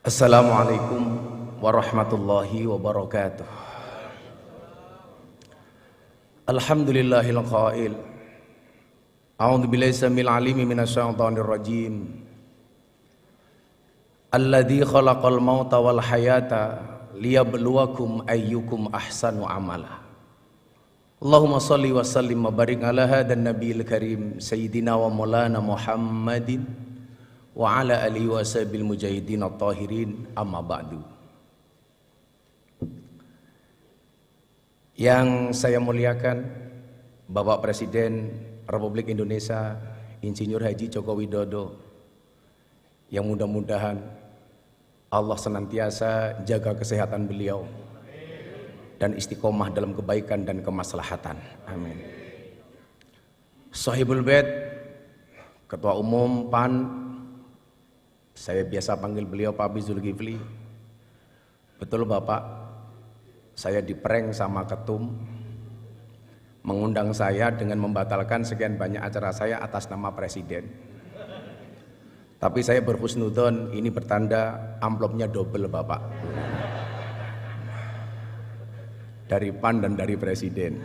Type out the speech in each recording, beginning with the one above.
Assalamualaikum warahmatullahi wabarakatuh. Alhamdulillahil qail. A'udzu billahi samil alimi minasyaitonir rajim. Alladzi khalaqal mauta wal hayata liyabluwakum ayyukum ahsanu amala. Allahumma shalli wa sallim wa barik ala hadan nabiyil karim sayyidina wa maulana Muhammadin wa ala alihi wa sahbihi mujahidin at-tahirin, amma ba'du. Yang saya muliakan Bapak Presiden Republik Indonesia Insinyur Haji Joko Widodo, yang mudah-mudahan Allah senantiasa jaga kesehatan beliau dan istiqomah dalam kebaikan dan kemaslahatan, amin. Sahibul Bait, Ketua Umum PAN, saya biasa panggil beliau Pak Zulkifli. Betul Bapak, saya diprank sama ketum, mengundang saya dengan membatalkan sekian banyak acara saya atas nama Presiden. Tapi saya berhusnudon, ini bertanda amplopnya double Bapak, dari PAN dan dari Presiden.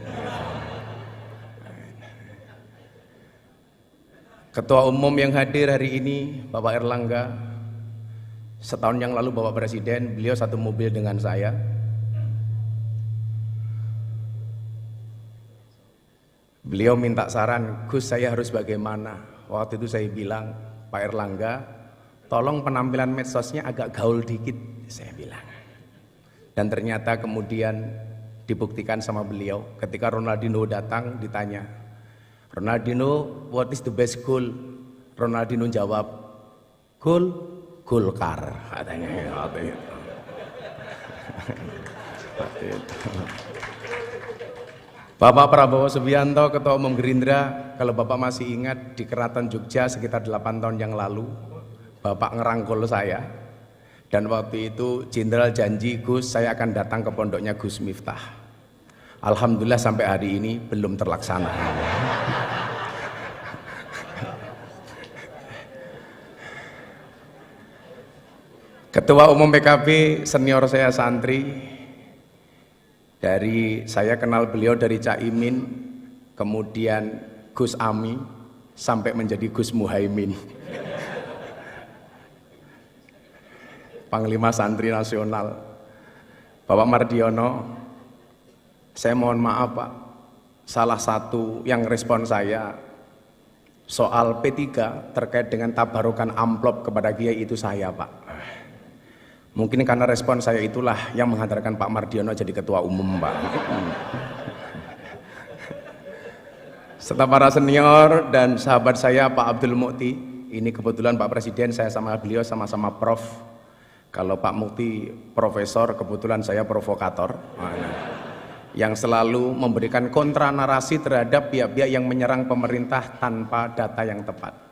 Ketua Umum yang hadir hari ini Bapak Erlangga, setahun yang lalu Bapak Presiden, beliau satu mobil dengan saya. Beliau minta saran, Gus saya harus bagaimana? Waktu itu saya bilang, Pak Erlangga, tolong penampilan medsosnya agak gaul dikit, saya bilang. Dan ternyata kemudian dibuktikan sama beliau. Ketika Ronaldinho datang ditanya, Ronaldinho, what is the best goal? Ronaldinho jawab, goal Golkar, katanya. Bapak Prabowo Subianto, Ketua Umum Gerindra, kalau Bapak masih ingat di Keraton Jogja sekitar 8 tahun yang lalu, Bapak ngerangkul saya, dan waktu itu Jenderal janji, Gus saya akan datang ke pondoknya Gus Miftah. Alhamdulillah sampai hari ini belum terlaksana. Ketua Umum PKB senior saya santri, dari saya kenal beliau dari Cak Imin, kemudian Gus Ami, sampai menjadi Gus Muhaimin, Panglima Santri Nasional, Bapak Mardiono. Saya mohon maaf Pak, salah satu yang respon saya soal P3 terkait dengan tabarukan amplop kepada Kiai itu saya Pak. Mungkin karena respon saya itulah yang menghantarkan Pak Mardiono jadi ketua umum Pak. Serta para senior dan sahabat saya Pak Abdul Mukti, ini kebetulan Pak Presiden saya sama beliau sama-sama prof. Kalau Pak Mukti profesor, kebetulan saya provokator, yang selalu memberikan kontra narasi terhadap pihak-pihak yang menyerang pemerintah tanpa data yang tepat.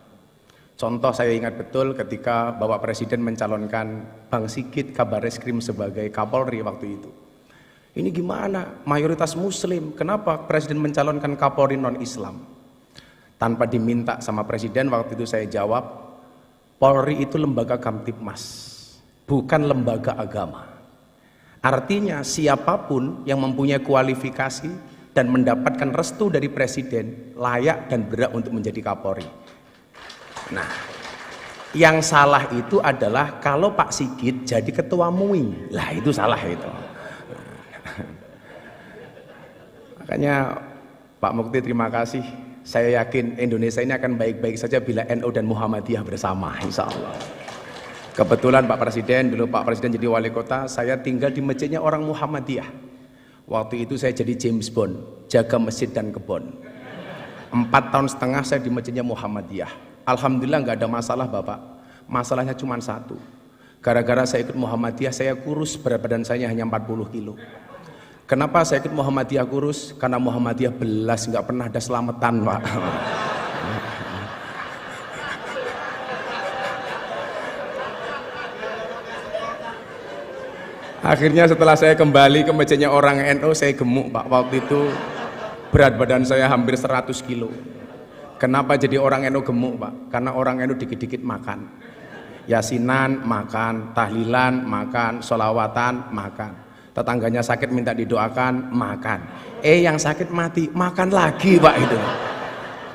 Contoh saya ingat betul ketika Bapak Presiden mencalonkan Bang Sigit Kabareskrim sebagai Kapolri waktu itu. Ini gimana? Mayoritas Muslim, kenapa Presiden mencalonkan Kapolri non-Islam? Tanpa diminta sama Presiden, waktu itu saya jawab, Polri itu lembaga Kamtibmas, bukan lembaga agama. Artinya siapapun yang mempunyai kualifikasi dan mendapatkan restu dari Presiden layak dan berhak untuk menjadi Kapolri. Nah, yang salah itu adalah kalau Pak Sigit jadi ketua MUI, lah itu salah itu. Makanya Pak Mukti terima kasih. Saya yakin Indonesia ini akan baik-baik saja bila NU dan Muhammadiyah bersama, insya Allah. Kebetulan Pak Presiden, dulu Pak Presiden jadi wali kota, saya tinggal di masjidnya orang Muhammadiyah. Waktu itu saya jadi James Bond, jaga masjid dan kebon. 4 tahun setengah saya di masjidnya Muhammadiyah. Alhamdulillah nggak ada masalah Bapak. Masalahnya cuma satu. Gara-gara saya ikut Muhammadiyah, saya kurus, berat badan saya hanya 40 kilo. Kenapa saya ikut Muhammadiyah kurus? Karena Muhammadiyah belas, nggak pernah ada selamatan Pak. Akhirnya setelah saya kembali ke masjidnya orang NU, saya gemuk Pak. Waktu itu berat badan saya hampir 100 kilo. Kenapa jadi orang NU gemuk Pak? Karena orang NU dikit-dikit makan. Yasinan makan, tahlilan makan, sholawatan makan. Tetangganya sakit minta didoakan makan. Yang sakit mati makan lagi Pak itu.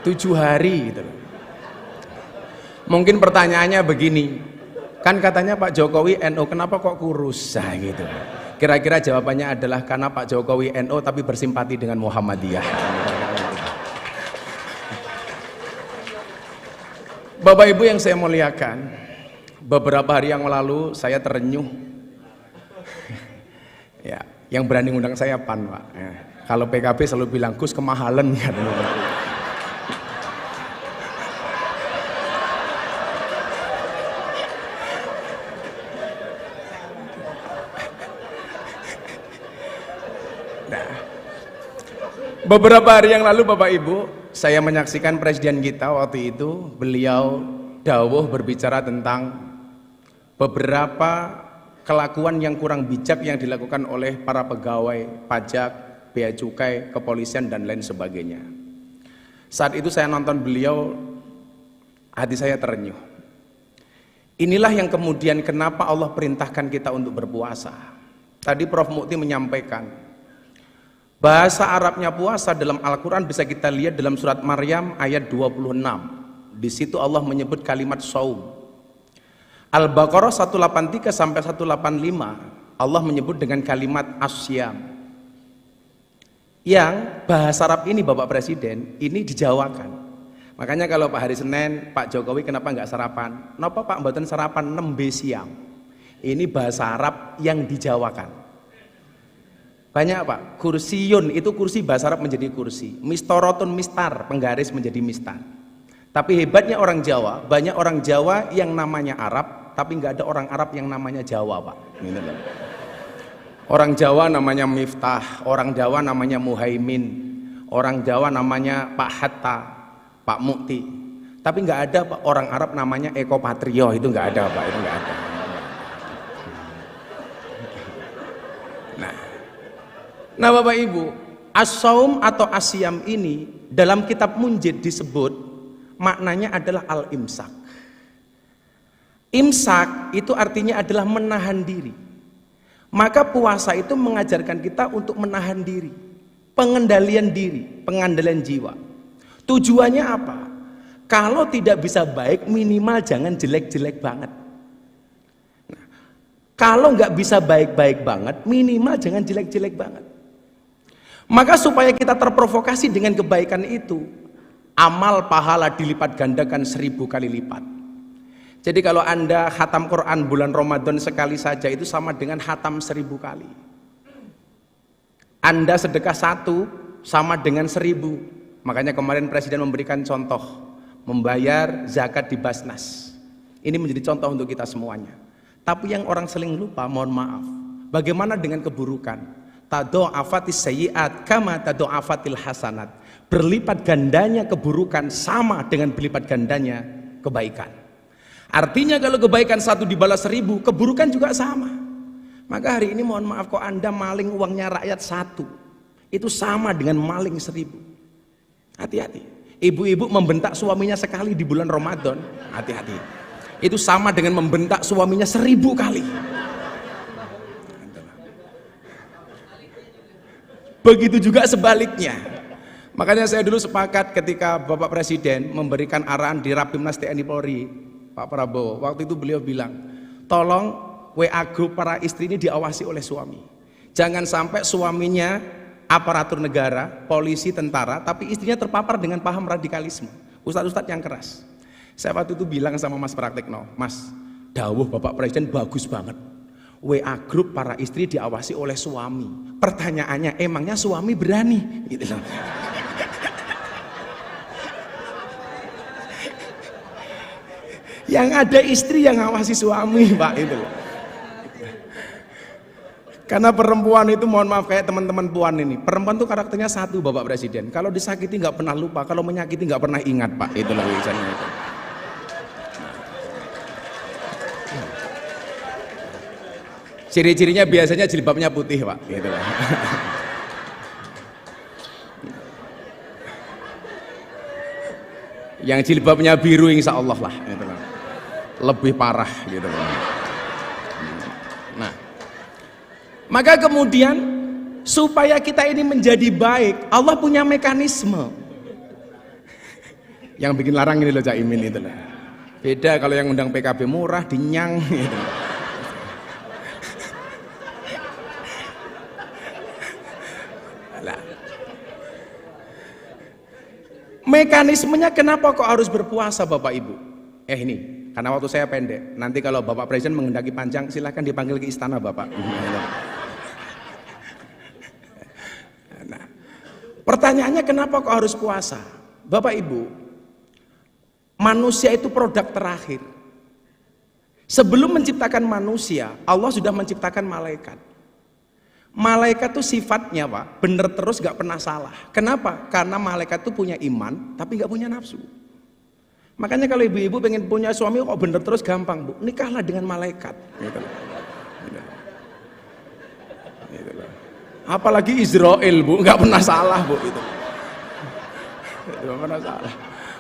7 hari gitu. Mungkin pertanyaannya begini, kan katanya Pak Jokowi NU, kenapa kok kurus? Nah, gitu. Kira-kira jawabannya adalah karena Pak Jokowi NU tapi bersimpati dengan Muhammadiyah. Bapak Ibu yang saya muliakan, beberapa hari yang lalu saya terenyuh. Ya, yang berani ngundang saya PAN Pak. Ya. Kalau PKB selalu bilang Gus kemahalan katanya. Beberapa hari yang lalu Bapak Ibu, saya menyaksikan presiden kita waktu itu, beliau dawuh berbicara tentang beberapa kelakuan yang kurang bijak yang dilakukan oleh para pegawai pajak, bea cukai, kepolisian dan lain sebagainya. Saat itu saya nonton beliau, hati saya terenyuh. Inilah yang kemudian kenapa Allah perintahkan kita untuk berpuasa. Tadi Prof. Mukti menyampaikan bahasa Arabnya puasa dalam Al-Quran bisa kita lihat dalam surat Maryam ayat 26. Di situ Allah menyebut kalimat saum. Al-Baqarah 183 sampai 185 Allah menyebut dengan kalimat asyam. Yang bahasa Arab ini Bapak Presiden ini dijawakan. Makanya kalau Pak hari Senin Pak Jokowi kenapa nggak sarapan? Kenapa Pak mboten sarapan nembe siam? Ini bahasa Arab yang dijawakan. Banyak Pak, kursiyun itu kursi bahasa Arab menjadi kursi, mistorotun mistar, penggaris menjadi mistar. Tapi hebatnya orang Jawa, banyak orang Jawa yang namanya Arab, tapi nggak ada orang Arab yang namanya Jawa Pak. Gitu loh. Orang Jawa namanya Miftah, orang Jawa namanya Muhaimin, orang Jawa namanya Pak Hatta, Pak Mukti. Tapi nggak ada Pak, orang Arab namanya Eko Patrio, itu nggak ada Pak, itu nggak ada. Nah Bapak Ibu, as-saum atau asyam ini dalam kitab Munjid disebut maknanya adalah al-imsak. Imsak itu artinya adalah menahan diri. Maka puasa itu mengajarkan kita untuk menahan diri, pengendalian diri, pengendalian jiwa. Tujuannya apa? Kalau tidak bisa baik, minimal jangan jelek-jelek banget. Nah, kalau nggak bisa baik-baik banget, minimal jangan jelek-jelek banget. Maka supaya kita terprovokasi dengan kebaikan itu, amal pahala dilipat gandakan 1000 kali lipat. Jadi kalau Anda khatam Quran bulan Ramadan sekali saja itu sama dengan khatam 1000 kali. Anda sedekah 1 sama dengan 1000. Makanya kemarin Presiden memberikan contoh, membayar zakat di Basnas. Ini menjadi contoh untuk kita semuanya. Tapi yang orang sering lupa, mohon maaf, bagaimana dengan keburukan? Tado'afatis sayyi'at kama tado'afatil hasanat. Berlipat gandanya keburukan sama dengan berlipat gandanya kebaikan. Artinya kalau kebaikan 1 dibalas 1000, keburukan juga sama. Maka hari ini mohon maaf, kok Anda maling uangnya rakyat 1, itu sama dengan maling 1000. Hati-hati. Ibu-ibu membentak suaminya sekali di bulan Ramadan, hati-hati. Itu sama dengan membentak suaminya 1000 kali. Begitu juga sebaliknya. Makanya saya dulu sepakat ketika Bapak Presiden memberikan arahan di Rapimnas TNI Polri, Pak Prabowo, waktu itu beliau bilang, tolong WA grup para istri ini diawasi oleh suami. Jangan sampai suaminya aparatur negara, polisi, tentara, tapi istrinya terpapar dengan paham radikalisme, ustadz-ustadz yang keras. Saya waktu itu bilang sama Mas Praktekno, Mas, dawuh Bapak Presiden bagus banget. WA grup para istri diawasi oleh suami. Pertanyaannya, emangnya suami berani? Gitu loh. Yang ada istri yang ngawasi suami, Pak, itu loh. Karena perempuan itu, mohon maaf, kayak teman-teman puan ini, perempuan itu karakternya satu Bapak Presiden, kalau disakiti nggak pernah lupa, kalau menyakiti nggak pernah ingat Pak, itulah tulisannya itu. Ciri-cirinya biasanya jilbabnya putih Pak, gitu lah. Yang jilbabnya biru insya Allah lah, gitu lah. lebih parah gitu. Nah, maka kemudian supaya kita ini menjadi baik, Allah punya mekanisme. Yang bikin larang ini loh Cak Imin itu loh. Beda kalau yang undang PKB murah dinyang gitu. Mekanismenya kenapa kok harus berpuasa Bapak Ibu? Ini, karena waktu saya pendek. Nanti kalau Bapak Presiden menghendaki panjang, silahkan dipanggil ke istana Bapak. Nah, pertanyaannya kenapa kok harus puasa? Bapak Ibu, manusia itu produk terakhir. Sebelum menciptakan manusia, Allah sudah menciptakan malaikat. Malaikat itu sifatnya Pak, bener terus gak pernah salah. Kenapa? Karena malaikat itu punya iman, tapi gak punya nafsu. Makanya kalau ibu-ibu pengen punya suami kok bener terus gampang Bu, nikahlah dengan malaikat. Gitu. Gitu. Apalagi Israel Bu, gak pernah salah Bu itu. Gak pernah salah.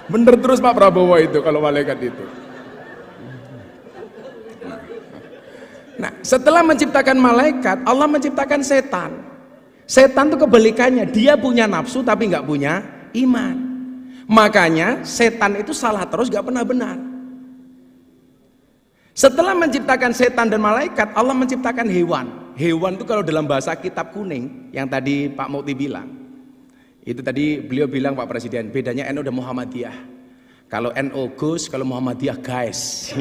Bener terus Pak Prabowo itu kalau malaikat itu. Nah, setelah menciptakan malaikat, Allah menciptakan setan. Setan itu kebalikannya, dia punya nafsu tapi nggak punya iman. Makanya setan itu salah terus, nggak pernah benar. Setelah menciptakan setan dan malaikat, Allah menciptakan hewan. Hewan itu kalau dalam bahasa kitab kuning, yang tadi Pak Mukti bilang, itu tadi beliau bilang Pak Presiden, bedanya NU dan Muhammadiyah. Kalau NU Gus, kalau Muhammadiyah guys.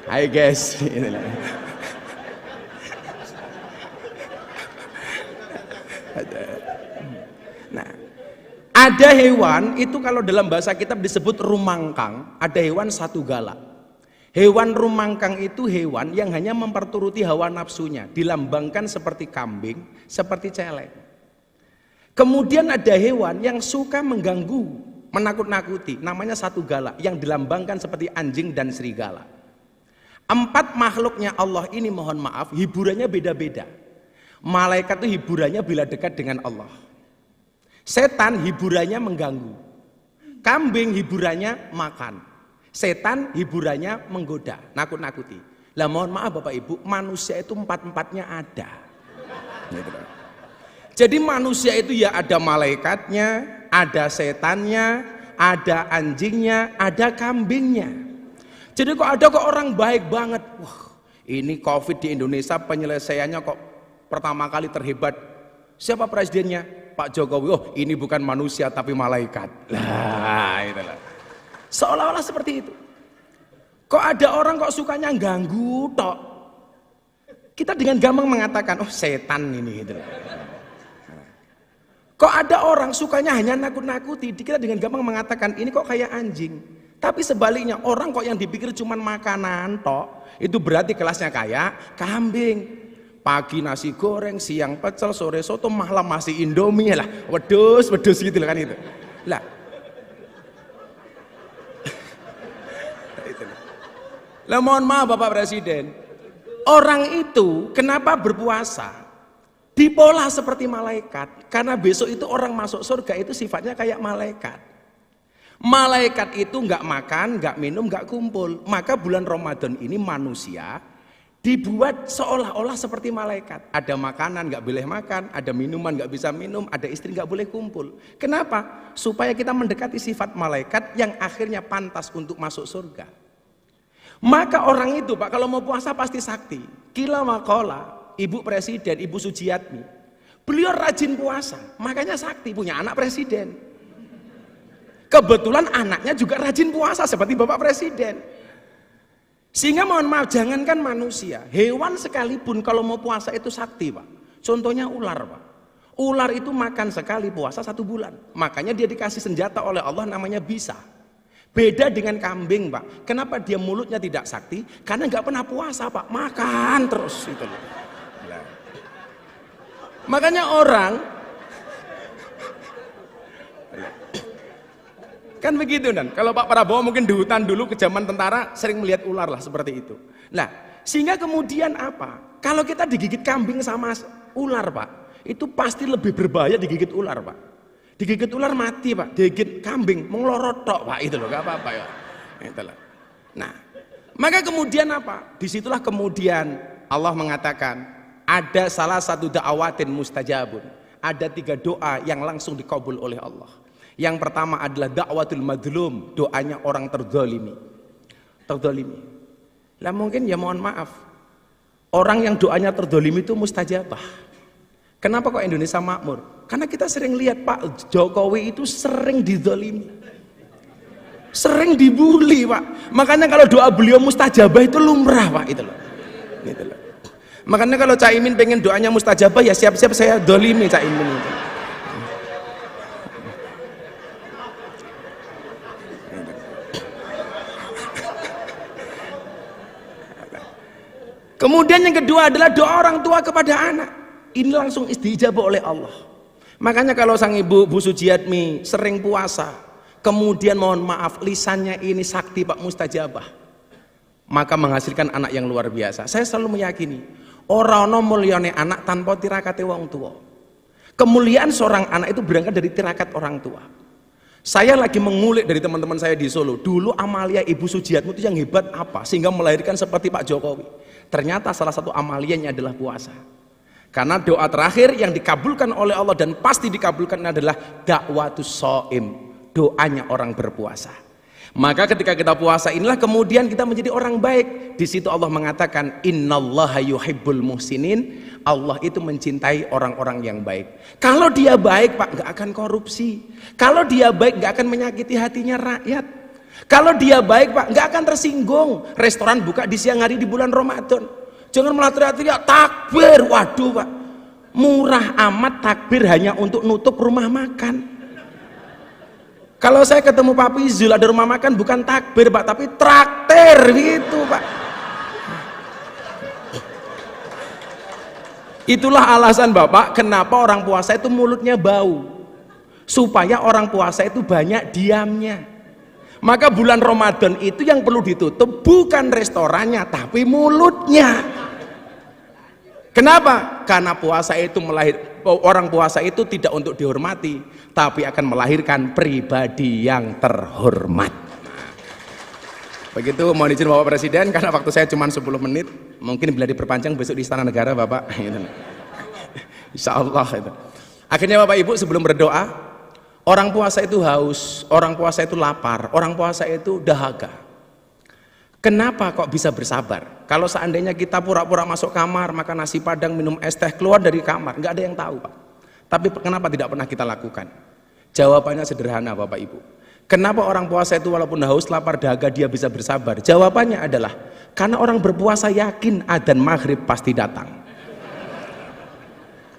Hai guys. Nah, ada hewan itu kalau dalam bahasa kitab disebut rumangkang, ada hewan satu gala. Hewan rumangkang itu hewan yang hanya memperturuti hawa nafsunya, dilambangkan seperti kambing, seperti celeng. Kemudian ada hewan yang suka mengganggu, menakut-nakuti, namanya satu gala, yang dilambangkan seperti anjing dan serigala. Empat makhluknya Allah ini mohon maaf hiburannya beda-beda. Malaikat itu hiburannya bila dekat dengan Allah. Setan hiburannya mengganggu. Kambing hiburannya makan. Setan hiburannya menggoda, nakut-nakuti. Lah mohon maaf Bapak Ibu, manusia itu empat-empatnya ada. Jadi manusia itu ya ada malaikatnya, ada setannya, ada anjingnya, ada kambingnya. Jadi kok ada kok orang baik banget. Wah, ini COVID di Indonesia penyelesaiannya kok pertama kali terhebat. Siapa presidennya? Pak Jokowi. Oh, ini bukan manusia tapi malaikat. Lah, itulah. Seolah-olah seperti itu. Kok ada orang kok sukanya ganggu tok. Kita dengan gampang mengatakan, oh setan ini gitu. Kok ada orang sukanya hanya nakut-nakuti, kita dengan gampang mengatakan ini kok kayak anjing. Tapi sebaliknya orang kok yang dipikir cuman makanan tok, itu berarti kelasnya kayak kambing. Pagi nasi goreng, siang pecel, sore soto, malam masih Indomie lah. Wedus gitu kan itu. Lah. Lah mohon maaf Bapak Presiden. Orang itu kenapa berpuasa? Dipola seperti malaikat. Karena besok itu orang masuk surga itu sifatnya kayak malaikat. Malaikat itu nggak makan, nggak minum, nggak kumpul. Maka bulan Ramadan ini manusia dibuat seolah-olah seperti malaikat. Ada makanan nggak boleh makan, ada minuman nggak bisa minum, ada istri nggak boleh kumpul. Kenapa? Supaya kita mendekati sifat malaikat yang akhirnya pantas untuk masuk surga. Maka orang itu Pak kalau mau puasa pasti sakti. Kila makola, Ibu Presiden, Ibu Sujiatmi, beliau rajin puasa, makanya sakti, punya anak presiden. Kebetulan anaknya juga rajin puasa seperti Bapak Presiden. Sehingga mohon maaf, jangankan manusia, hewan sekalipun kalau mau puasa itu sakti Pak. Contohnya ular Pak. Ular itu makan sekali puasa 1 bulan. Makanya dia dikasih senjata oleh Allah namanya bisa. Beda dengan kambing Pak. Kenapa dia mulutnya tidak sakti? Karena nggak pernah puasa Pak, makan terus itu loh. Makanya orang kan begitu kan, kalau Pak Prabowo mungkin di hutan dulu ke zaman tentara sering melihat ular lah seperti itu. Nah, sehingga kemudian apa? Kalau kita digigit kambing sama ular Pak, itu pasti lebih berbahaya digigit ular Pak. Digigit ular mati Pak, digigit kambing menglorot tok Pak, itu loh, gak apa-apa ya. Itulah. Nah, maka kemudian apa? Disitulah kemudian Allah mengatakan ada salah satu da'awatin mustajabun. Ada 3 doa yang langsung dikabul oleh Allah. Yang pertama adalah da'watul madlum, doanya orang terzalimi. Terzalimi. Lah mungkin ya mohon maaf, orang yang doanya terzalimi itu mustajabah. Kenapa kok Indonesia makmur? Karena kita sering lihat Pak Jokowi itu sering dizalimi, sering dibully Pak. Makanya kalau doa beliau mustajabah itu lumrah Pak, itu loh. Gitu loh. Makanya kalau Cak Imin pengen doanya mustajabah ya siap-siap saya dolimi Cak Imin itu. Kemudian yang kedua adalah doa orang tua kepada anak. Ini langsung istijabah oleh Allah. Makanya kalau sang ibu Bu Sujiatmi sering puasa, kemudian mohon maaf lisannya ini sakti Pak mustajabah, maka menghasilkan anak yang luar biasa. Saya selalu meyakini ora ana mulyane anak tanpa tirakate wong tua. Kemuliaan seorang anak itu berangkat dari tirakat orang tua. Saya lagi mengulik dari teman-teman saya di Solo. Dulu amalia Ibu Sujiatmi itu yang hebat apa sehingga melahirkan seperti Pak Jokowi? Ternyata salah satu amalianya adalah puasa. Karena doa terakhir yang dikabulkan oleh Allah dan pasti dikabulkan adalah da'watus shaim, doanya orang berpuasa. Maka ketika kita puasa inilah kemudian kita menjadi orang baik. Di situ Allah mengatakan innallaha yuhibbul muhsinin. Allah itu mencintai orang-orang yang baik. Kalau dia baik Pak nggak akan korupsi. Kalau dia baik nggak akan menyakiti hatinya rakyat. Kalau dia baik Pak nggak akan tersinggung. Restoran buka di siang hari di bulan Ramadan. Jangan malah teriak-teriak takbir. Waduh Pak, murah amat takbir hanya untuk nutup rumah makan. Kalau saya ketemu Pak Pizul ada rumah makan bukan takbir Pak, tapi traktir gitu Pak. Itulah alasan Bapak kenapa orang puasa itu mulutnya bau, supaya orang puasa itu banyak diamnya. Maka bulan Ramadan itu yang perlu ditutup bukan restorannya tapi mulutnya. Kenapa? Karena puasa itu orang puasa itu tidak untuk dihormati tapi akan melahirkan pribadi yang terhormat. Begitu mohon izin Bapak Presiden karena waktu saya cuma 10 menit, mungkin bila diperpanjang besok di Istana Negara Bapak gitu. Insya Allah itu. Akhirnya Bapak Ibu sebelum berdoa, orang puasa itu haus, orang puasa itu lapar, orang puasa itu dahaga. Kenapa kok bisa bersabar? Kalau seandainya kita pura-pura masuk kamar, makan nasi padang, minum es teh, keluar dari kamar, nggak ada yang tahu Pak. Tapi kenapa tidak pernah kita lakukan? Jawabannya sederhana Bapak Ibu. Kenapa orang puasa itu walaupun haus, lapar, dahaga dia bisa bersabar? Jawabannya adalah karena orang berpuasa yakin adzan maghrib pasti datang.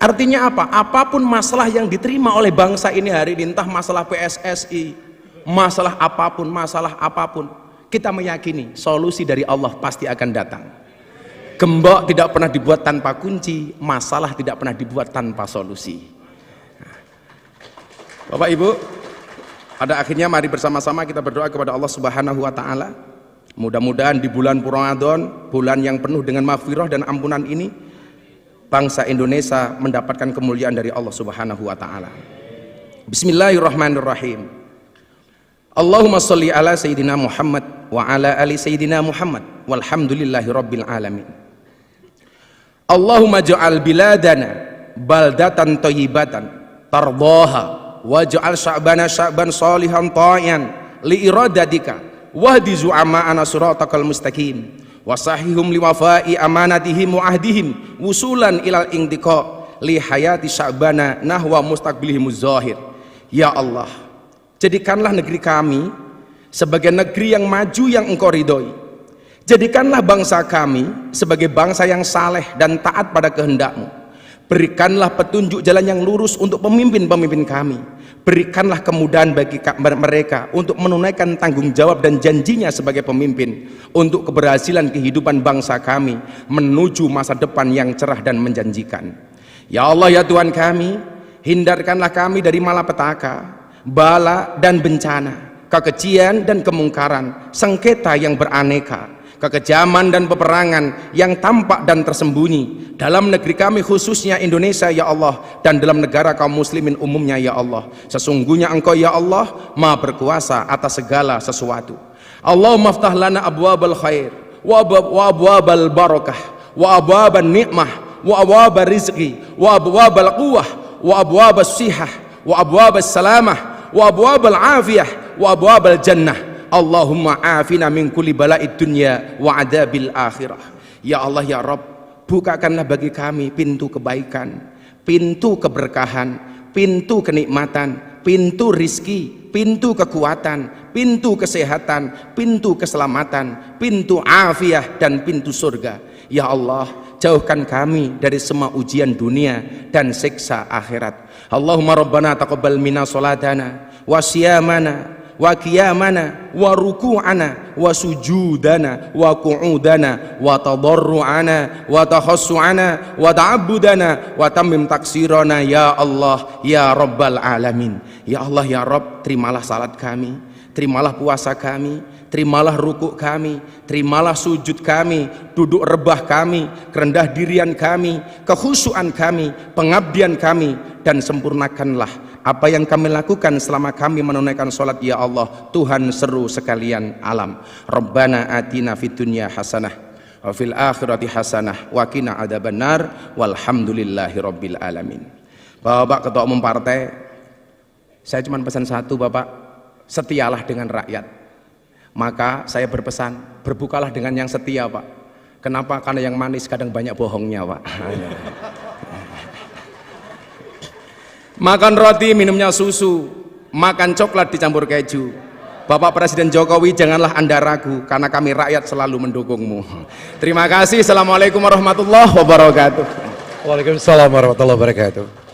Artinya apa? Apapun masalah yang diterima oleh bangsa ini hari ini, entah masalah PSSI, masalah apapun, kita meyakini solusi dari Allah pasti akan datang. Gembok tidak pernah dibuat tanpa kunci, masalah tidak pernah dibuat tanpa solusi. Bapak Ibu, pada akhirnya mari bersama-sama kita berdoa kepada Allah Subhanahu wa taala. Mudah-mudahan di bulan Ramadan, bulan yang penuh dengan maghfirah dan ampunan ini, bangsa Indonesia mendapatkan kemuliaan dari Allah Subhanahu wa taala. Bismillahirrahmanirrahim. Allahumma sholli ala sayyidina Muhammad wa ala ali sayyidina Muhammad walhamdulillahi rabbil alamin. Allahumma ja'al biladana baldatan thayyibatan tardaha waj'al sya'bana sya'ban shalihan ta'ian li iradatika wahdi zu'ama'ana siratakal mustaqim wasahihum liwafai amanatihim wa ahdihim wusulan ilal intiqa li hayati sya'bana nahwa mustaqbilihimuz zahir. Ya Allah, jadikanlah negeri kami sebagai negeri yang maju yang Engkau ridhoi. Jadikanlah bangsa kami sebagai bangsa yang saleh dan taat pada kehendak-Mu. Berikanlah petunjuk jalan yang lurus untuk pemimpin-pemimpin kami. Berikanlah kemudahan bagi mereka untuk menunaikan tanggung jawab dan janjinya sebagai pemimpin untuk keberhasilan kehidupan bangsa kami menuju masa depan yang cerah dan menjanjikan. Ya Allah ya Tuhan kami, hindarkanlah kami dari malapetaka, bala dan bencana, kekejian dan kemungkaran, sengketa yang beraneka, kekejaman dan peperangan yang tampak dan tersembunyi dalam negeri kami khususnya Indonesia ya Allah, dan dalam negara kaum muslimin umumnya ya Allah. Sesungguhnya Engkau ya Allah Maha berkuasa atas segala sesuatu. Allahumma aftah lana abwabal khair wa abwabal barakah wa abwaban ni'mah wa abwabal rizqi wa abwabal quwwah wa abwabas sihah wa abwabas salamah wa abwabal afiyah wa abwabal jannah. Allahumma afina min kulli bala'id dunya wa adabil akhirah. Ya Allah ya Rabb, bukakanlah bagi kami pintu kebaikan, pintu keberkahan, pintu kenikmatan, pintu rizki, pintu kekuatan, pintu kesehatan, pintu keselamatan, pintu afiyah, dan pintu surga. Ya Allah, jauhkan kami dari semua ujian dunia dan siksa akhirat. Allahumma rabbana taqabbal minna salatana wa siyamana wa qiyamana wa ruku'ana wa sujudana wa qu'udana wa tadarru'ana wa takhassu'ana wa ta'abbudana wa tammim taksirana ya Allah ya Rabbal alamin. Ya Allah ya Rabb, terimalah salat kami, terimalah puasa kami, terimalah rukuk kami, terimalah sujud kami, duduk rebah kami, kerendah dirian kami, kekhusyuan kami, pengabdian kami, dan sempurnakanlah apa yang kami lakukan selama kami menunaikan sholat ya Allah, Tuhan seru sekalian alam. Rabbana atina fid dunya hasanah wa fil akhirati hasanah wa qina adzabannar walhamdulillahi rabbil alamin. Bapak Ketua Umum Partai, saya cuma pesan satu Bapak, setialah dengan rakyat. Maka saya berpesan, berbukalah dengan yang setia Pak. Kenapa? Karena yang manis kadang banyak bohongnya Pak. Makan roti, minumnya susu, makan coklat dicampur keju. Bapak Presiden Jokowi, janganlah Anda ragu, karena kami rakyat selalu mendukungmu. Terima kasih. Assalamualaikum warahmatullahi wabarakatuh. Waalaikumsalam warahmatullahi wabarakatuh.